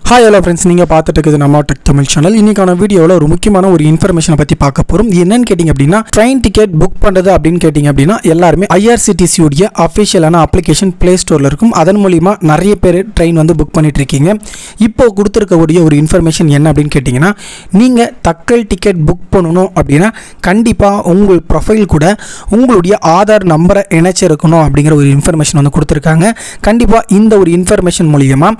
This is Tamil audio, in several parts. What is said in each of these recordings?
Hi hello friends, நீங்க பார்த்துட்டு இருக்குது நம்ம டெக் தமிழ் சேனல். இன்னைக்கான வீடியோல ஒரு முக்கியமான ஒரு இன்ஃபர்மேஷனை பத்தி பார்க்க போறோம். என்னன்னு கேட்டிங்க அப்படினா ட்ரெயின் டிக்கெட் புக் பண்றது அப்படினு கேட்டிங்க அப்படினா எல்லாரும் IRCTC உடைய ஆபீஷியலான அப்ளிகேஷன் Play Storeல இருக்கும். அதன் மூலமா நிறைய பேர் ட்ரெயின் வந்து புக் பண்ணிட்டு இருக்கீங்க. இப்போ கொடுத்திருக்கக்கூடிய ஒரு இன்ஃபர்மேஷன் என்ன அப்படினு கேட்டிங்கனா நீங்க தக்கல் டிக்கெட் புக் பண்ணனும் அப்படினா கண்டிப்பா உங்க ப்ரொஃபைல் கூட உங்களுடைய ஆதார் நம்பரை இணைச்சிருக்கணும் அப்படிங்கற ஒரு இன்ஃபர்மேஷன் வந்து கொடுத்திருக்காங்க. கண்டிப்பா இந்த ஒரு இன்ஃபர்மேஷன் மூலமா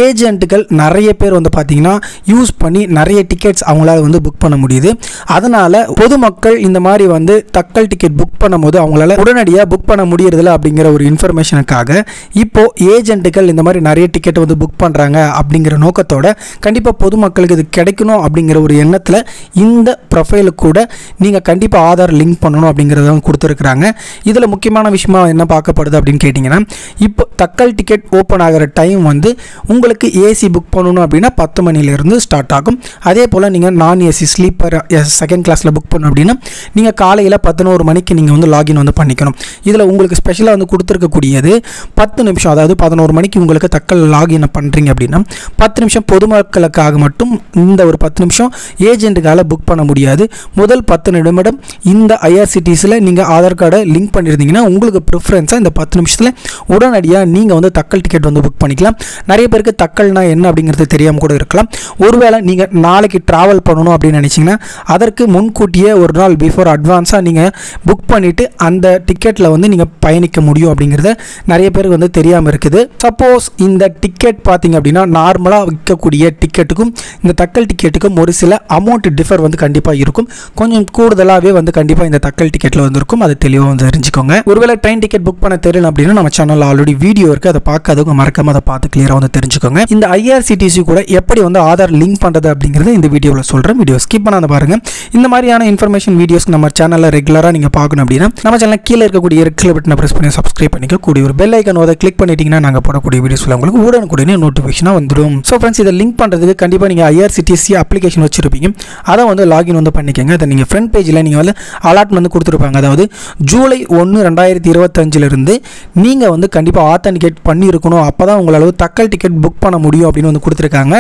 ஏஜென்ட்கள் நிறைய பேர் வந்து பாத்தீங்கன்னா யூஸ் பண்ணி நிறைய டிக்கெட்ஸ் அவங்களால வந்து புக் பண்ண முடியுது. அதனால பொதுமக்கள் இந்த மாதிரி வந்து தக்கல் டிக்கெட் புக் பண்ணும்போது அவங்களால உடனடியாக புக் பண்ண முடியறதில்ல அப்படிங்கிற ஒரு இன்ஃபர்மேஷனுக்காக இப்போ ஏஜென்ட்கள் இந்த மாதிரி நிறைய டிக்கெட் வந்து புக் பண்றாங்க அப்படிங்கிற நோக்கத்தோட கண்டிப்பா பொதுமக்களுக்கு இது கிடைக்கணும் அப்படிங்கிற ஒரு எண்ணத்துல இந்த ப்ரொஃபைலுக்கு கூட நீங்க கண்டிப்பா ஆதார் லிங்க் பண்ணணும் அப்படிங்கறத கொடுத்திருக்காங்க. இதுல முக்கியமான விஷயமா என்ன பார்க்கப்படுது அப்படின்னு கேட்டிங்கன்னா இப்போ தக்கல் டிக்கெட் ஓபன் ஆகிற டைம் வந்து உங்களுக்கு ஏசி புக் பண்ணணும் அப்படின்னா 10 மணிலிருந்து ஸ்டார்ட் ஆகும். அதே போல் நீங்கள் நான் ஏசி ஸ்லீப்பர் செகண்ட் கிளாஸில் புக் பண்ணணும் அப்படின்னா நீங்கள் காலையில் 11 மணிக்கு நீங்கள் வந்து லாகின் வந்து பண்ணிக்கணும். இதில் உங்களுக்கு ஸ்பெஷலாக வந்து கொடுத்துருக்கக்கூடியது 10 நிமிஷம், அதாவது 11 மணிக்கு உங்களுக்கு தக்கல் லாகின் பண்ணுறீங்க அப்படின்னா 10 நிமிஷம் பொதுமக்களுக்காக மட்டும். இந்த ஒரு 10 நிமிஷம் ஏஜென்ட்டுக்கால புக் பண்ண முடியாது. முதல் 10 நிமிடம் இந்த IRCTCயில் நீங்கள் ஆதார் கார்டை லிங்க் பண்ணியிருந்தீங்கன்னா உங்களுக்கு ப்ரிஃபரன்ஸாக இந்த 10 நிமிஷத்தில் உடனடியாக நீங்கள் வந்து தக்கல் டிக்கெட் வந்து புக் பண்ணிக்கலாம். நிறைய பேருக்கு தக்கல்னா என்ன அப்படிங்கிறது தெரியாமல் கூட இருக்கலாம். ஒருவேளை நீங்கள் நாளைக்கு ட்ராவல் பண்ணணும் அப்படின்னு நினச்சிங்கன்னா அதற்கு முன்கூட்டியே ஒரு நாள் பிஃபோர் அட்வான்ஸாக நீங்கள் புக் பண்ணிவிட்டு அந்த டிக்கெட்டில் வந்து நீங்கள் பயணிக்க முடியும் அப்படிங்கிறத நிறைய பேருக்கு வந்து தெரியாமல் இருக்குது. சப்போஸ் இந்த டிக்கெட் பார்த்தீங்க அப்படின்னா நார்மலாக விற்கக்கூடிய டிக்கெட்டுக்கும் இந்த தக்கல் டிக்கெட்டுக்கும் ஒரு சில அமௌண்ட் டிஃபர் வந்து கண்டிப்பாக இருக்கும். கொஞ்சம் கூடுதலாகவே வந்து கண்டிப்பாக இந்த தக்கல் டிக்கெட்டில் வந்து இருக்கும். அது தெளிவாக வந்து தெரிஞ்சுக்கோங்க. ஒருவேளை ட்ரெயின் டிக்கெட் புக் பண்ண தெரியல அப்படின்னா நம்ம சேனலில் ஆல்ரெடி வீடியோ இருக்குது, அதை பார்க்காதவங்க மறக்காம அதை பார்த்து கிளியராக வந்து தெரிஞ்சுக்கோங்க. இந்த IRCTC கூட எப்படி வந்து ஆதார் லிங்க் பண்ணுறது அப்படிங்கிறத இந்த வீடியோவில் சொல்கிறேன். வீடியோ ஸ்கிப் பண்ணாத பாருங்கள். இந்த மாதிரியான இன்ஃபர்மேஷன் வீடியோஸ் நம்ம சேனலில் ரெகுலராக நீங்கள் பார்க்கணும் அப்படின்னா நம்ம சேனல் கீழே இருக்கக்கூடிய ரெட் பட்டனை பிரஸ் பண்ணி சப்ஸ்கிரைப் பண்ணிக்க கூடிய ஒரு பெல் ஐக்கன் அதை கிளிக் பண்ணிட்டீங்கன்னா நாங்கள் போடக்கூடிய வீடியோஸில் உங்களுக்கு உடனுக்குடனே நோட்டிஃபிகேஷனாக வந்துடும். ஸோ ஃப்ரெண்ட்ஸ், இதை லிங்க் பண்ணுறதுக்கு கண்டிப்பாக நீங்கள் IRCTC அப்ளிகேஷன் வச்சுருப்பீங்க. அதை வந்து லாகின் வந்து பண்ணிக்கோங்க. அதை நீங்கள் ஃப்ரண்ட் பேஜில் நீங்கள் வந்து அலாட் வந்து கொடுத்துருப்பாங்க. அதாவது ஜூலை 1, 2025 நீங்கள் வந்து கண்டிப்பாக ஆத்தன்டிகேட் பண்ணியிருக்கணும். அப்போ தான் உங்களால் தக்கல் டிக்கெட் புக் பண்ண முடியும் அப்படின்னு வந்து கொடுத்துருக்காங்க.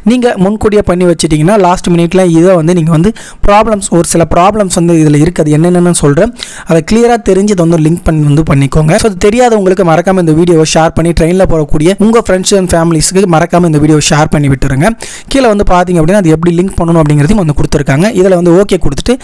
நீங்கள் முன்கூட்டியே பண்ணி வச்சிட்டிங்கன்னா லாஸ்ட் மினிட்ல இதை வந்து நீங்கள் வந்து ஒரு சில ப்ராப்ளம்ஸ் வந்து இதில் இருக்குது. என்னென்னு சொல்கிறேன், அதை கிளியராக தெரிஞ்சு இதை வந்து லிங்க் பண்ணி வந்து பண்ணிக்கோங்க. ஸோ அது தெரியாதவங்களுக்கு மறக்காமல் இந்த வீடியோவை ஷேர் பண்ணி ட்ரெயினில் போகக்கூடிய உங்கள் ஃப்ரெண்ட்ஸ் அண்ட் ஃபேமிலிஸ்க்கு மறக்காமல் இந்த வீடியோவை ஷேர் பண்ணி விட்டுருங்க. கீழே வந்து பார்த்தீங்க அப்படின்னா அது எப்படி லிங்க் பண்ணணும் அப்படிங்கிறதையும் வந்து கொடுத்துருக்காங்க. இதில் வந்து ஓகே கொடுத்துட்டு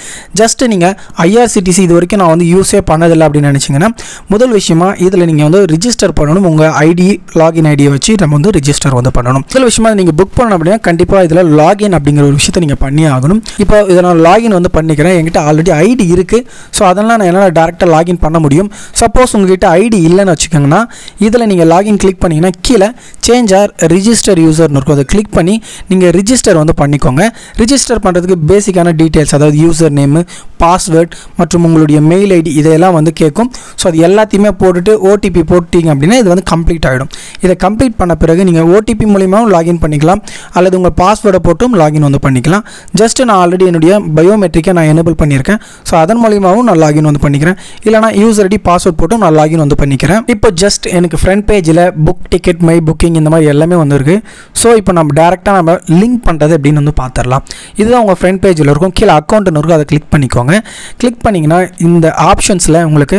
ஜஸ்ட் நீங்கள் IRCTC இது வரைக்கும் நான் வந்து யூஸே பண்ணதில்லை அப்படின்னு நினச்சிங்கன்னா முதல் விஷயமா இதில் நீங்கள் வந்து ரிஜிஸ்டர் பண்ணணும். உங்கள் ஐடி லாகின் ஐடியை வச்சு நம்ம வந்து ரிஜிஸ்டர் வந்து பண்ணணும். முதல் விஷயமா நீங்கள் புக் பண்ணணும் அப்படின்னா கண்டிப்பாக இதில் லாகின் அப்படிங்கிற ஒரு விஷயத்தை நீங்கள் பண்ணி ஆகணும். இப்போ இதை நான் லாகின் வந்து பண்ணிக்கிறேன். என்கிட்ட ஆல்ரெடி ஐடி இருக்குது. ஸோ அதெல்லாம் நான் என்னால் டேரெக்டாக லாகின் பண்ண முடியும். சப்போஸ் உங்கள்கிட்ட ஐடி இல்லைன்னு வச்சுக்கோங்கன்னா இதில் நீங்கள் லாகின் கிளிக் பண்ணிங்கன்னா கீழே சேஞ்ச் ஆர் ரிஜிஸ்டர் யூசர்னு இருக்கும். அதை கிளிக் பண்ணி நீங்கள் ரிஜிஸ்டர் வந்து பண்ணிக்கோங்க. ரிஜிஸ்டர் பண்ணுறதுக்கு பேசிக்கான டீட்டெயில்ஸ், அதாவது யூசர் நேமு, பாஸ்வேர்ட் மற்றும் உங்களுடைய மெயில் ஐடி இதையெல்லாம் வந்து கேட்கும். ஸோ அது எல்லாத்தையுமே போட்டுட்டு OTP போட்டிங்க அப்படின்னா இது வந்து கம்ப்ளீட் ஆகிடும். இதை கம்ப்ளீட் பண்ண பிறகு நீங்கள் OTP மூலியமாகவும் லாகின் பண்ணிக்கலாம் அல்லது உங்கள் பாஸ்வேர்டை போட்டும் லாகின் வந்து பண்ணிக்கலாம். ஜஸ்ட் நான் ஆல்ரெடி என்னுடைய பயோமெட்ரிக்கை நான் எனேபிள் பண்ணியிருக்கேன். ஸோ அதன் மூலியமாகவும் நான் லாகின் வந்து பண்ணிக்கிறேன். இல்லைனா யூசர் ஐடி பாஸ்வேர்ட் போட்டும் நான் லாகின் வந்து பண்ணிக்கிறேன். இப்போ ஜஸ்ட் எனக்கு ஃப்ரண்ட் பேஜில் புக் டிக்கெட், மை புக்கிங் இந்த மாதிரி எல்லாமே வந்துருக்கு. ஸோ இப்போ நம்ம டேரெக்டாக நம்ம லிங்க் பண்ணுறது அப்படின்னு வந்து பார்த்துடலாம். இதுதான் உங்கள் ஃப்ரண்ட் பேஜில் இருக்கும். கீழே அக்கௌண்ட்னு இருக்கும், அதை கிளிக் பண்ணிக்கோங்க. கிளிக் பண்ணிங்கன்னா இந்த ஆப்ஷன்ஸில் உங்களுக்கு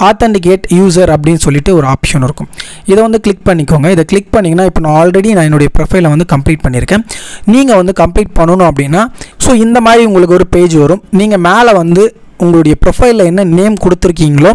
ஆத்தன்டிகேட் யூசர் அப்படின்னு சொல்லிட்டு ஒரு ஆப்ஷன் இருக்கும். இதை வந்து கிளிக் பண்ணிக்கோங்க. இதை கிளிக் பண்ணிங்கன்னா இப்போ நான் ஆல்ரெடி என்னுடைய ப்ரொஃபைலை வந்து கம்ப்ளீட் பண்ணியிருக்கேன். நீங்கள் வந்து கம்ப்ளீட் பண்ணணும் அப்படின்னா ஸோ இந்த மாதிரி உங்களுக்கு ஒரு பேஜ் வரும். நீங்கள் மேலே வந்து உங்களுடைய ப்ரொஃபைலில் என்ன நேம் கொடுத்துருக்கீங்களோ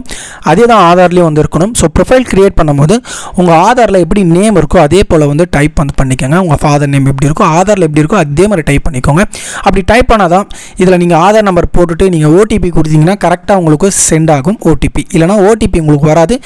அதே தான் ஆதார்லேயும் வந்து இருக்கணும். ஸோ ப்ரொஃபைல் க்ரியேட் பண்ணும்போது உங்கள் ஆதாரில் எப்படி நேம் இருக்கோ அதே போல் வந்து டைப் வந்து பண்ணிக்கோங்க. உங்கள் ஃபாதர் நேம் எப்படி இருக்கோ ஆதாரில் எப்படி இருக்கோ அதே மாதிரி டைப் பண்ணிக்கோங்க. அப்படி டைப் பண்ணால் தான் இதில் நீங்கள் ஆதார் நம்பர் போட்டுட்டு நீங்கள் OTP கொடுத்தீங்கன்னா கரெக்டாக உங்களுக்கு சென்ட் ஆகும் OTP. இல்லைனா OTP உங்களுக்கு வராது,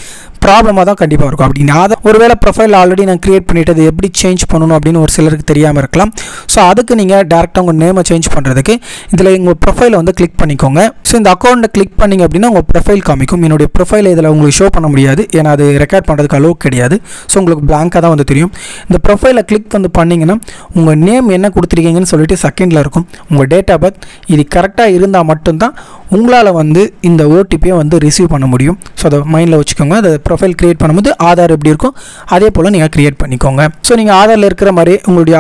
ப்ராப்ளமாக தான் கண்டிப்பாக இருக்கும். அப்படின்னு ஆதார் ஒருவேளை ப்ரொஃபைல் ஆல்ரெடி நான் க்ரியேட் பண்ணிவிட்டு அது எப்படி சேஞ்ச் பண்ணணும் அப்படின்னு ஒரு சிலருக்கு தெரியாமல் இருக்கலாம். ஸோ அதுக்கு நீங்கள் டேரெக்டாக உங்கள் நேமை சேஞ்ச் பண்ணுறதுக்கு இதில் உங்கள் ப்ரொஃபைலை வந்து கிளிக் பண்ணிக்கோங்க. ஸோ இந்த அக்கௌண்ட்டை கிளிக் பண்ணிங்க அப்படின்னா உங்கள் ப்ரொஃபைல் காமிக்கும். என்னுடைய ப்ரொஃபைலை இதில் உங்களுக்கு ஷோ பண்ண முடியாது, ஏன்னா அது ரெக்கார்ட் பண்ணுறதுக்கு அளவு கிடையாது. ஸோ உங்களுக்கு பிளாங்காக தான் வந்து தெரியும். இந்த ப்ரொஃபைலை கிளிக் வந்து பண்ணிங்கன்னா உங்கள் நேம் என்ன கொடுத்துருக்கீங்கன்னு சொல்லிட்டு செகண்டில் இருக்கும். உங்கள் டேட் ஆஃப் பர்த் இது கரெக்டாக இருந்தால் மட்டும்தான் உங்களால் வந்து இந்த OTPயை வந்து ரிசீவ் பண்ண முடியும். ஸோ அதை மைண்டில் வச்சுக்கோங்க. அதை ப்ரொஃபைல் க்ரியேட் பண்ணும்போது ஆதார் எப்படி இருக்கும் அதே போல் நீங்கள் க்ரியேட் பண்ணிக்கோங்க. ஸோ நீங்கள் ஆதாரில் இருக்கிற மாதிரி உங்களுடைய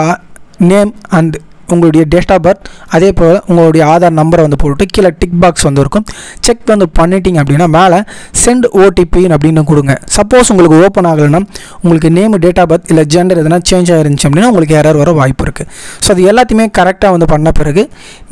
நேம் அண்ட் உங்களுடைய டேட் ஆஃப் பர்த், அதே போல் உங்களுடைய ஆதார் நம்பரை வந்து போட்டு கீழே டிக் பாக்ஸ் வந்து இருக்கும். செக் வந்து பண்ணிட்டீங்க அப்படின்னா மேலே சென்ட் ஓடிபின்னு அப்படின்னு கொடுங்க. சப்போஸ் உங்களுக்கு ஓப்பன் ஆகலைன்னா உங்களுக்கு நேம், டேட் ஆஃப் பர்த் இல்லை ஜெண்டர் எதனா சேஞ்ச் ஆகிருந்துச்சு அப்படின்னா உங்களுக்கு எரர் வர வாய்ப்பு இருக்குது. ஸோ அது எல்லாத்தையுமே கரெக்டாக வந்து பண்ண பிறகு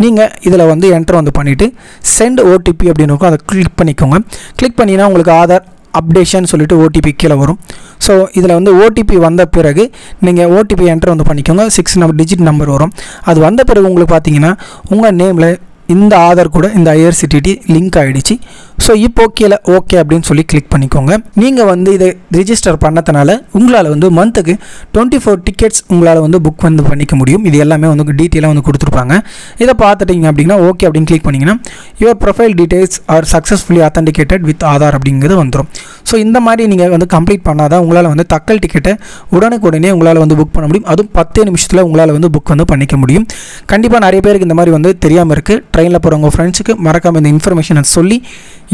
நீங்கள் இதில் வந்து என்டர் வந்து பண்ணிவிட்டு சென்ட் ஓடிபி அப்படின்னு இருக்கும், அதை கிளிக் பண்ணிக்கோங்க. கிளிக் பண்ணிங்கன்னா உங்களுக்கு ஆதார் அப்டேஷன் சொல்லிட்டு ஓடிபி கீழே வரும். ஸோ இதில் வந்து ஓடிபி வந்த பிறகு நீங்கள் ஓடிபி என்டர் வந்து பண்ணிக்கோங்க. 6 டிஜிட் நம்பர் வரும். அது வந்த பிறகு உங்களுக்கு பார்த்தீங்கன்னா உங்கள் நேமில் இந்த ஆதார் கூட இந்த ஐஆர்சிடிடி லிங்க் ஆகிடுச்சு. ஸோ இப்போ கீழே ஓகே அப்படின்னு சொல்லி கிளிக் பண்ணிக்கோங்க. நீங்கள் வந்து இதை ரிஜிஸ்டர் பண்ணதுனால உங்களால் வந்து மந்த்துக்கு 24 டிக்கெட்ஸ் உங்களால் வந்து புக் வந்து பண்ணிக்க முடியும். இது எல்லாமே வந்து டீட்டெயிலாக வந்து கொடுத்துருப்பாங்க. இதை பார்த்துட்டிங்க அப்படின்னா ஓகே அப்படின்னு கிளிக் பண்ணிங்கன்னா your profile details R successfully authenticated with Aadhaar அப்படிங்கிறது வந்துடும். ஸோ இந்த மாதிரி நீங்கள் வந்து கம்ப்ளீட் பண்ணாதான் உங்களால் வந்து தக்கல் டிக்கெட்டை உடனுக்குடனே உங்களால் வந்து புக் பண்ண முடியும். அதுவும் 10 நிமிஷத்தில் உங்களால் வந்து புக் வந்து பண்ணிக்க முடியும். கண்டிப்பாக நிறைய பேருக்கு இந்த மாதிரி வந்து தெரியாமல் இருக்குது. ட்ரெயினில் போகிறவங்க ஃப்ரெண்ட்ஸுக்கு மறக்காமல் இந்த இன்ஃபர்மேஷனை சொல்லி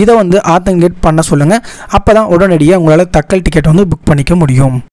இதை வந்து ஆத்தென்டிகேட் பண்ண சொல்லுங்கள். அப்போ தான் உடனடியாக உங்களால் தக்கல் டிக்கெட் வந்து புக் பண்ணிக்க முடியும்.